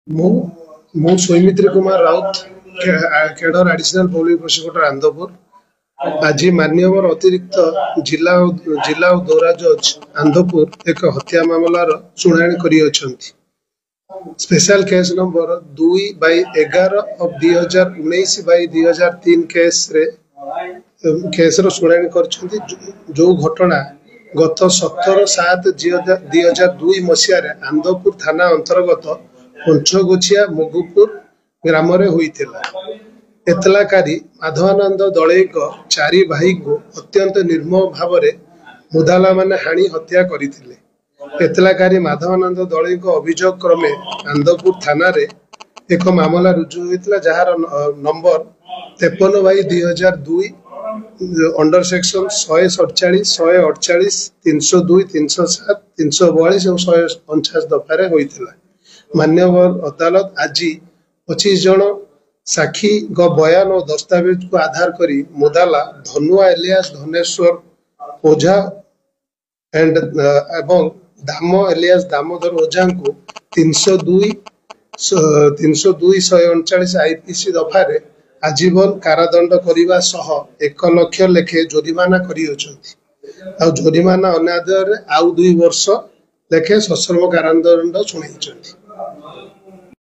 ମୁଁ ମୁଁ ସୌମିତ୍ରୀ କୁମାର ରାଉତ କେଡର ଆଡିସନାଲ ପବ୍ଲିକ ପ୍ରୋସିକ୍ୟୁଟର ଆନ୍ଦପୁର। ଆଜି ମାନ୍ୟବର ଅତିରିକ୍ତ ଜିଲ୍ଲା ଓ ଦୌରା ଜଜ୍ ଆନ୍ଦପୁର ଏକ ହତ୍ୟା ମାମଲାର ଶୁଣାଣି କରିଅଛନ୍ତି। ସ୍ପେଶାଲ କେସ୍ ନମ୍ବର 2/11/2019/2003 କେସ୍ର ଶୁଣାଣି କରିଛନ୍ତି। ଯେଉଁ ଘଟଣା ଗତ 17/7/2002 ମସିହାରେ ଆନ୍ଦପୁର ଥାନା ଅନ୍ତର୍ଗତ ପଞ୍ଚଗୋଛିଆ ମଗୁପୁର ଗ୍ରାମରେ ହୋଇଥିଲା। ଏତଲାକାରୀ ମାଧବାନନ୍ଦ ଦଳେଇଙ୍କ 4 ଭାଇଙ୍କୁ ଅତ୍ୟନ୍ତ ନିର୍ମମ ଭାବରେ ମୁଦାଲାମାନେ ହାଣି ହତ୍ୟା କରିଥିଲେ। ଏତଲାକାରୀ ମାଧବାନନ୍ଦ ଦଳେଇଙ୍କ ଅଭିଯୋଗ କ୍ରମେ ଆନ୍ଦପୁର ଥାନାରେ ଏକ ମାମଲା ରୁଜୁ ହୋଇଥିଲା, ଯାହାର ନମ୍ବର 53/2002 ଅଣ୍ଡର ସେକ୍ସନ 147, 148, 302, 307, 342 ଏବଂ 149 ଦଫାରେ ହୋଇଥିଲା। ମାନ୍ୟବର ଅଦାଲତ ଆଜି 25 ଜଣ ସାକ୍ଷୀଙ୍କ ବୟାନ ଓ ଦସ୍ତାବେଜକୁ ଆଧାର କରି ମୁଦାଲା ଧନୁଆ ଏଲିଆସ ଧନେଶ୍ୱର ଓଝା ଏବଂ ଦାମ ଏଲିଆସ ଦାମୋଦର ଓଝାଙ୍କୁ 302/139 ଆଇପିସି ଦଫାରେ ଆଜୀବନ କାରାଦଣ୍ଡ କରିବା ସହ 1 ଲକ୍ଷ ଲେଖେ ଜୋରିମାନା କରିଅଛନ୍ତି। ଆଉ ଜୋରିମାନା ଅନାଦାୟରେ ଆଉ 2 ବର୍ଷ ଲେଖେ ସଶ୍ରମ କାରାଦଣ୍ଡ ଶୁଣାଇଛନ୍ତି।